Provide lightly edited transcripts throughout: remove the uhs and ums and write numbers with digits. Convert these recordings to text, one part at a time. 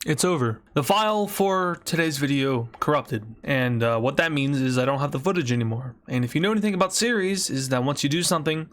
It's over. The file for today's video corrupted, and what that means is I don't have the footage anymore. And if you know anything about series, is that once you do something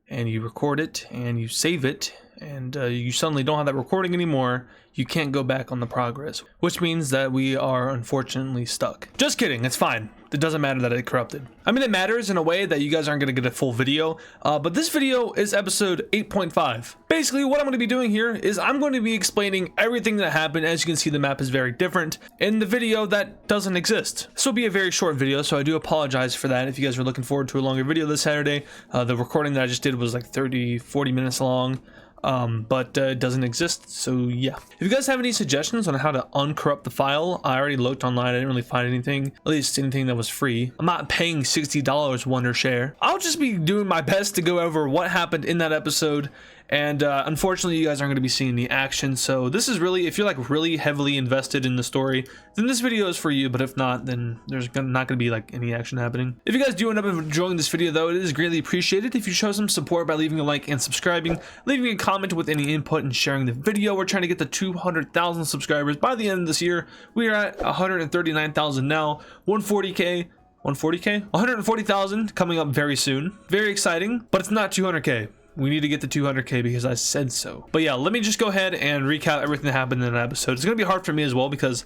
and you record it and you save it and you suddenly don't have that recording anymore, you can't go back on the progress, which means that we are unfortunately stuck. Just kidding, it's fine. It doesn't matter that it corrupted. I mean, it matters in a way that you guys aren't going to get a full video, but this video is episode 8.5. Basically, what I'm going to be doing here is I'm going to be explaining everything that happened. As you can see, the map is very different in the video that doesn't exist. This will be a very short video, so I do apologize for that. If you guys are looking forward to a longer video this Saturday, the recording that I just did was like 40 minutes long. But it doesn't exist, so yeah. If you guys have any suggestions on how to uncorrupt the file, I already looked online. I didn't really find anything, at least anything that was free. I'm not paying $60 Wondershare. I'll just be doing my best to go over what happened in that episode, and unfortunately you guys aren't going to be seeing the action. So this is really, if you're like really heavily invested in the story, then this video is for you. But if not, then there's not going to be like any action happening. If you guys do end up enjoying this video though, it is greatly appreciated if you show some support by leaving a like and subscribing, leaving a comment with any input, and sharing the video. We're trying to get to 200,000 subscribers by the end of this year. We are at 139,000 now. 140,000 coming up very soon. Very exciting, but it's not 200k. We need to get to 200k because I said so. But yeah, let me just go ahead and recap everything that happened in that episode. It's gonna be hard for me as well because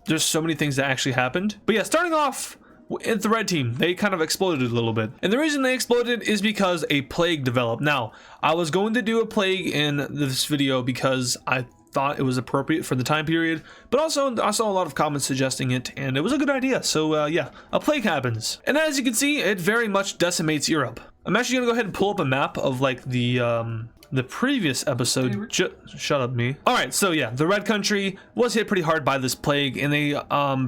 there's so many things that actually happened. But yeah, starting off with the red team, they kind of exploded a little bit. And the reason they exploded is because a plague developed. Now, I was going to do a plague in this video because I thought it was appropriate for the time period, but also I saw a lot of comments suggesting it, and it was a good idea. So yeah, a plague happens, and as you can see, it very much decimates Europe. I'm actually gonna go ahead and pull up a map of like the previous episode. Shut up, me. All right, so yeah, the red country was hit pretty hard by this plague, and they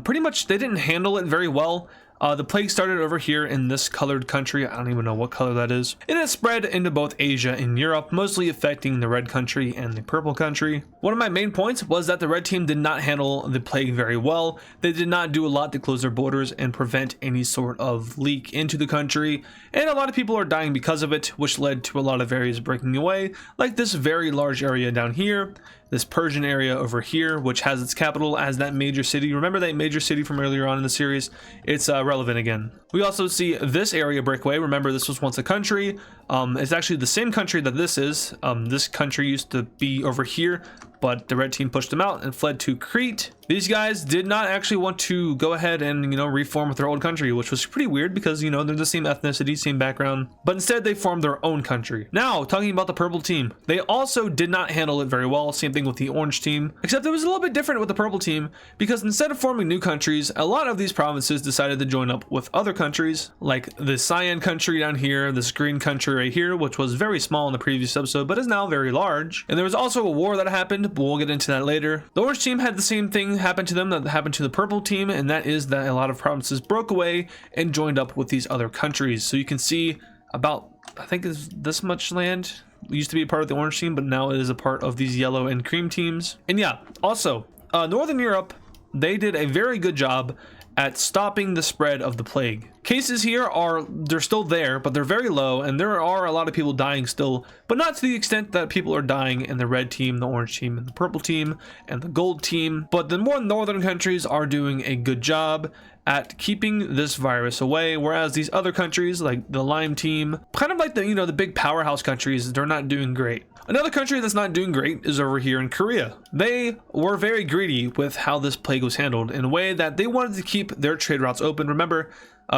pretty much they didn't handle it very well. The plague started over here in this colored country. I don't even know what color that is. And it spread into both Asia and Europe, mostly affecting the red country and the purple country. One of my main points was that the red team did not handle the plague very well. They did not do a lot to close their borders and prevent any sort of leak into the country. And a lot of people are dying because of it, which led to a lot of areas breaking away, like this very large area down here. This Persian area over here, which has its capital as that major city. Remember that major city from earlier on in the series? It's relevant again. We also see this area break away. Remember, this was once a country. It's actually the same country that this is. This country used to be over here, but the red team pushed them out and fled to Crete. These guys did not actually want to go ahead and, reform with their old country, which was pretty weird because, they're the same ethnicity, same background, but instead they formed their own country. Now, talking about the purple team, they also did not handle it very well. Same thing with the orange team, except it was a little bit different with the purple team because instead of forming new countries, a lot of these provinces decided to join up with other countries, like the cyan country down here, this green country right here, which was very small in the previous episode, but is now very large. And there was also a war that happened, but we'll get into that later. The orange team had the same thing happen to them that happened to the purple team, and that is that a lot of provinces broke away and joined up with these other countries. So you can see about, I think it's this much land used to be a part of the orange team, but now it is a part of these yellow and cream teams. And yeah, also Northern Europe, they did a very good job at stopping the spread of the plague. Cases here they're still there, but they're very low, and there are a lot of people dying still, but not to the extent that people are dying in the red team, the orange team, and the purple team, and the gold team. But the more northern countries are doing a good job at keeping this virus away, whereas these other countries, like the lime team, kind of like the big powerhouse countries, they're not doing great. Another country that's not doing great is over here in Korea. They were very greedy with how this plague was handled in a way that they wanted to keep their trade routes open. Remember,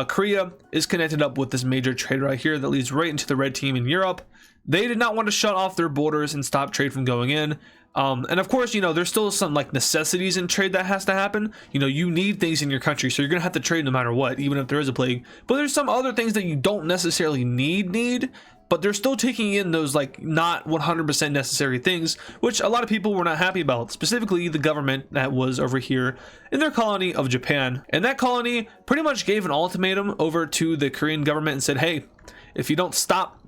Korea is connected up with this major trade route here that leads right into the red team in Europe. They did not want to shut off their borders and stop trade from going in. And of course, there's still some like necessities in trade that has to happen. You need things in your country, so you're gonna have to trade no matter what, even if there is a plague. But there's some other things that you don't necessarily need, but they're still taking in those like not 100% necessary things, which a lot of people were not happy about, specifically the government that was over here in their colony of Japan. And that colony pretty much gave an ultimatum over to the Korean government and said, hey, if you don't stop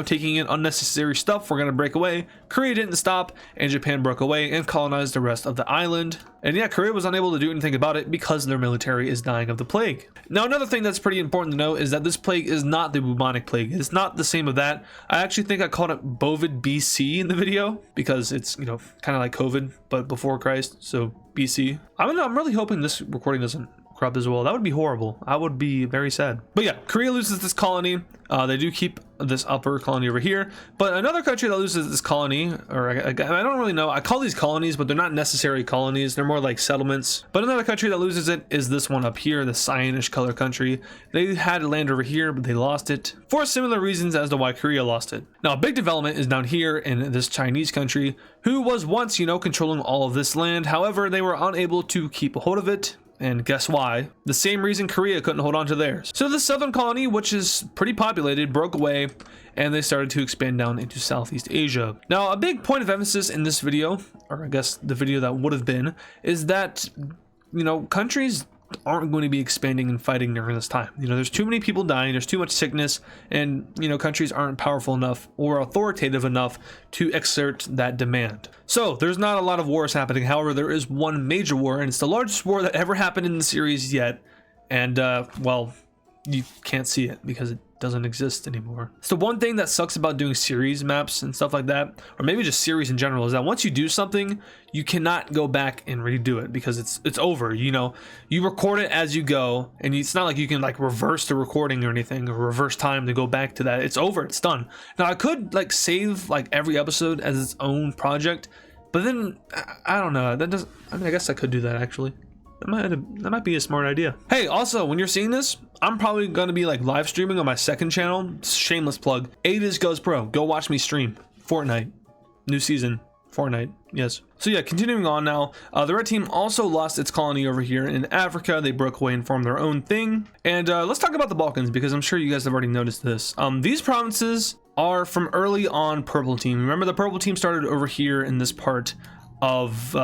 taking in unnecessary stuff, we're going to break away. Korea didn't stop, and Japan broke away and colonized the rest of the island. And yeah, Korea was unable to do anything about it because their military is dying of the plague. Now, another thing that's pretty important to know is that this plague is not the bubonic plague. It's not the same of that. I actually think I called it Bovid BC in the video because it's, kind of like COVID, but before Christ, so BC. I'm really hoping this recording doesn't corrupt as well. That would be horrible. I would be very sad. But yeah, Korea loses this colony. They do keep this upper colony over here, but another country that loses this colony, or I don't really know, I call these colonies, but they're not necessarily colonies, they're more like settlements. But another country that loses it is this one up here, the cyanish color country. They had land over here, but they lost it for similar reasons as to why Korea lost it. Now, a big development is down here in this Chinese country, who was once, controlling all of this land. However, they were unable to keep a hold of it. And guess why? The same reason Korea couldn't hold on to theirs. So the southern colony, which is pretty populated, broke away, and they started to expand down into Southeast Asia. Now, a big point of emphasis in this video, or I guess the video that would have been, is that, countries aren't going to be expanding and fighting during this time. There's too many people dying, there's too much sickness, and countries aren't powerful enough or authoritative enough to exert that demand. So there's not a lot of wars happening. However, there is one major war, and it's the largest war that ever happened in the series yet. And well, you can't see it because it doesn't exist anymore. So one thing that sucks about doing series maps and stuff like that, or maybe just series in general, is that once you do something, you cannot go back and redo it because it's over. You record it as you go, and it's not like you can reverse the recording or anything, or reverse time to go back to that. It's over, it's done. Now I could save every episode as its own project, but then I don't know, that doesn't, I guess I could do that actually. That might be a smart idea. Hey, also, when you're seeing this, I'm probably going to be live streaming on my second channel. Shameless plug. AdizzPro. Go watch me stream. Fortnite. New season. Fortnite. Yes. So yeah, continuing on now. The red team also lost its colony over here in Africa. They broke away and formed their own thing. And let's talk about the Balkans, because I'm sure you guys have already noticed this. These provinces are from early on purple team. Remember, the purple team started over here in this part of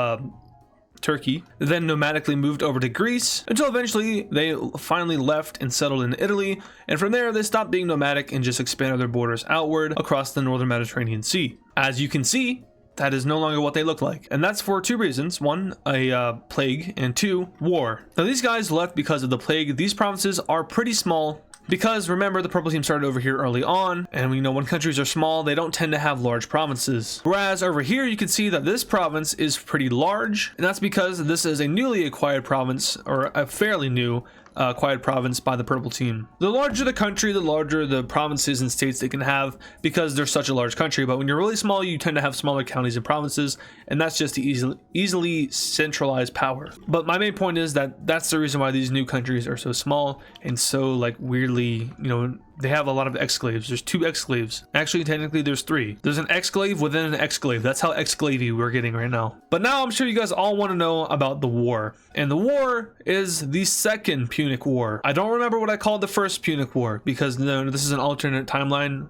Turkey, then nomadically moved over to Greece until eventually they finally left and settled in Italy, and from there they stopped being nomadic and just expanded their borders outward across the northern Mediterranean Sea. As you can see, that is no longer what they look like, and that's for two reasons. One, a plague, and two, war. Now these guys left because of the plague. These provinces are pretty small, because remember, the purple team started over here early on, and we know when countries are small, they don't tend to have large provinces. Whereas over here, you can see that this province is pretty large, and that's because this is a newly acquired province, or a fairly new acquired province by the purple team. The larger the country, the larger the provinces and states they can have, because they're such a large country. But when you're really small, you tend to have smaller counties and provinces, and that's just to easily centralize power. But my main point is that that's the reason why these new countries are so small and so weirdly, they have a lot of exclaves. There's 2 exclaves. Actually, technically, there's 3. There's an exclave within an exclave. That's how exclavey we're getting right now. But now I'm sure you guys all want to know about the war. And the war is the second Punic War. I don't remember what I called the first Punic War, because this is an alternate timeline.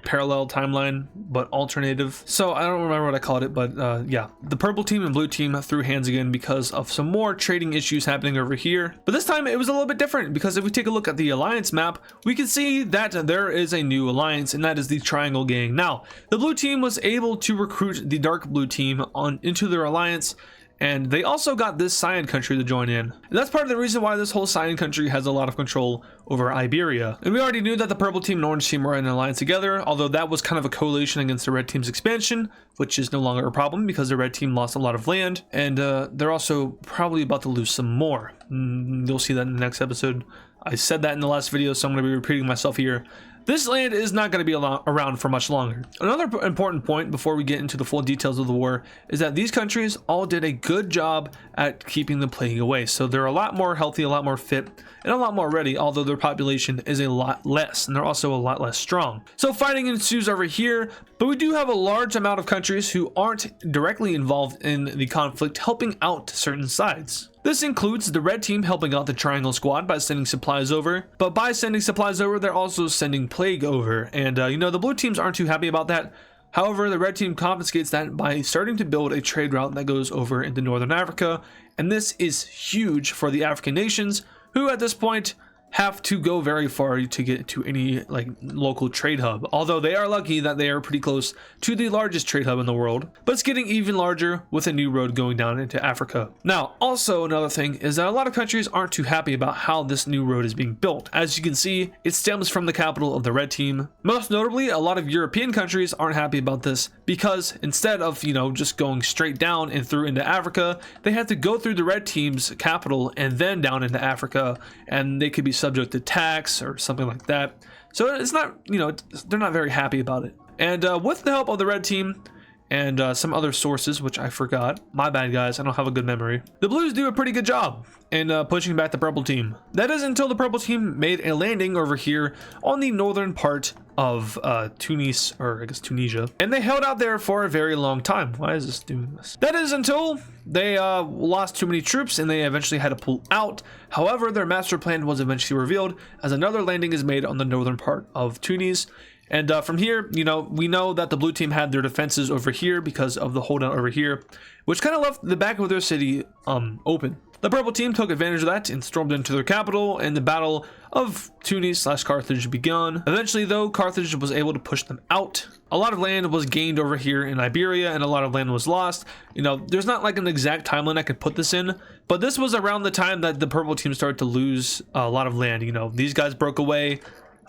Parallel timeline, but alternative. So I don't remember what I called it, but yeah. The purple team and blue team threw hands again because of some more trading issues happening over here. But this time it was a little bit different, because if we take a look at the alliance map, we can see that there is a new alliance, and that is the Triangle Gang. Now, the blue team was able to recruit the dark blue team into their alliance, and they also got this cyan country to join in. And that's part of the reason why this whole cyan country has a lot of control over Iberia. And we already knew that the purple team and orange team were in an alliance together, although that was kind of a coalition against the red team's expansion, which is no longer a problem because the red team lost a lot of land, and they're also probably about to lose some more. You'll see that in the next episode. I said that in the last video, so I'm going to be repeating myself here. This land is not going to be around for much longer. Another important point before we get into the full details of the war is that these countries all did a good job at keeping the plague away. So they're a lot more healthy, a lot more fit, and a lot more ready, although their population is a lot less, and they're also a lot less strong. So fighting ensues over here, but we do have a large amount of countries who aren't directly involved in the conflict helping out certain sides. This includes the red team helping out the Triangle Squad by sending supplies over, but by sending supplies over, they're also sending plague over, and the blue teams aren't too happy about that. However, the red team confiscates that by starting to build a trade route that goes over into northern Africa, and this is huge for the African nations, who at this point have to go very far to get to any like local trade hub, although they are lucky that they are pretty close to the largest trade hub in the world. But it's getting even larger with a new road going down into Africa. Now, also another thing is that a lot of countries aren't too happy about how this new road is being built. As you can see, it stems from the capital of the red team. Most notably, a lot of European countries aren't happy about this because instead of, you know, just going straight down and through into Africa, they have to go through the red team's capital and then down into Africa, and they could be subject to tax or something like that. So it's not, you know, they're not very happy about it. And with the help of the red team and some other sources, which I forgot, my bad guys, I don't have a good memory, the blues do a pretty good job in pushing back the purple team. That is until the purple team made a landing over here on the northern part of Tunis, or I guess Tunisia, and they held out there for a very long time. Why is this doing this? That is until they lost too many troops and they eventually had to pull out. However, their master plan was eventually revealed as another landing is made on the northern part of Tunis. And from here, you know, we know that the blue team had their defenses over here because of the holdout over here, which kind of left the back of their city open. The purple team took advantage of that and stormed into their capital, and the battle of Tunis/Carthage began. Eventually, though, Carthage was able to push them out. A lot of land was gained over here in Iberia, and a lot of land was lost. You know, there's not like an exact timeline I could put this in, but this was around the time that the purple team started to lose a lot of land. You know, these guys broke away.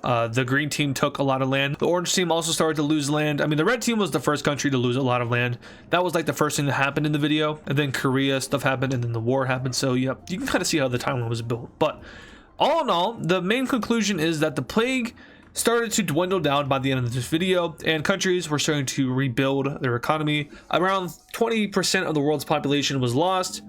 The green team took a lot of land. The orange team also started to lose land. I mean, the red team was the first country to lose a lot of land. That was like the first thing that happened in the video. And then Korea stuff happened, and then the war happened. So yeah, you can kind of see how the timeline was built. But all in all, the main conclusion is that the plague started to dwindle down by the end of this video, and countries were starting to rebuild their economy. Around 20% of the world's population was lost.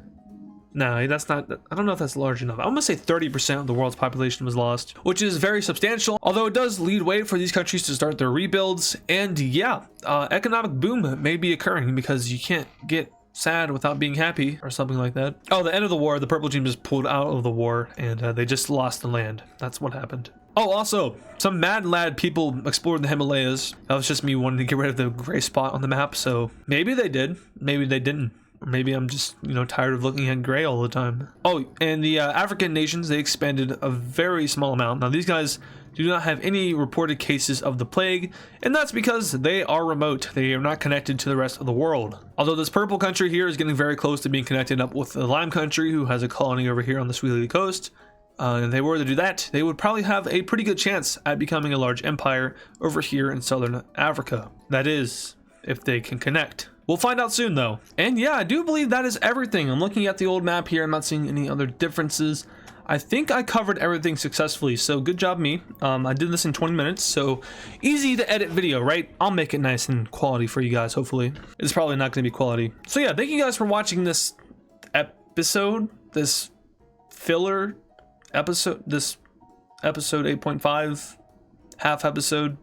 No, that's not, I don't know if that's large enough. I'm gonna say 30% of the world's population was lost, which is very substantial, although it does lead way for these countries to start their rebuilds. And yeah, economic boom may be occurring because you can't get sad without being happy or something like that. Oh, the end of the war, the purple team just pulled out of the war, and they just lost the land. That's what happened. Oh, also, some mad lad people explored the Himalayas. That was just me wanting to get rid of the gray spot on the map, so maybe they did, maybe they didn't. Maybe I'm just, you know, tired of looking at gray all the time. Oh, and the African nations, they expanded a very small amount. Now, these guys do not have any reported cases of the plague, and that's because they are remote. They are not connected to the rest of the world. Although this purple country here is getting very close to being connected up with the lime country, who has a colony over here on the Swahili coast. If they were to do that, they would probably have a pretty good chance at becoming a large empire over here in southern Africa. That is, if they can connect. We'll find out soon though. And yeah, I do believe that is everything. I'm looking at the old map here. I'm not seeing any other differences. I think I covered everything successfully, so good job me. I did this in 20 minutes, so easy to edit video, right? I'll make it nice and quality for you guys, hopefully. It's probably not gonna be quality. So yeah, thank you guys for watching this episode, this filler episode, this episode 8.5, half-assed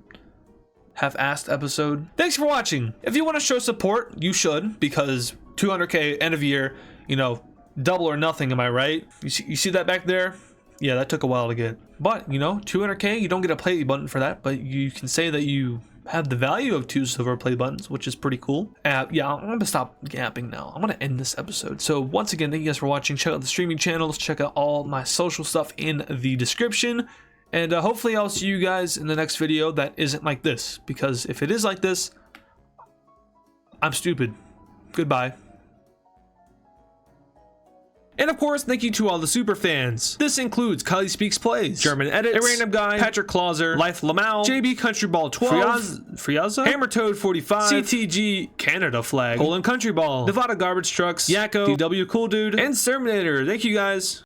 episode. Thanks for watching. If you want to show support, you should, because 200k end of year, you know, double or nothing, am I right? You see that back there? Yeah, that took a while to get. But, you know, 200k, you don't get a play button for that, but you can say that you have the value of 2 silver play buttons, which is pretty cool. Yeah, I'm gonna stop yapping now. I'm gonna end this episode. So once again, thank you guys for watching. Check out the streaming channels, check out all my social stuff in the description. And hopefully I'll see you guys in the next video that isn't like this, because if it is like this, I'm stupid. Goodbye. And of course, thank you to all the super fans. This includes Kylie Speaks Plays, German Edits, A Random Guy, Patrick Clauser, Life Lamau, JB Country Ball 12, Friaza, Hammer Toad 45, CTG Canada Flag, Colin Country Ball, Nevada Garbage Trucks, Yakko, DW Cool Dude, and Serminator. Thank you guys.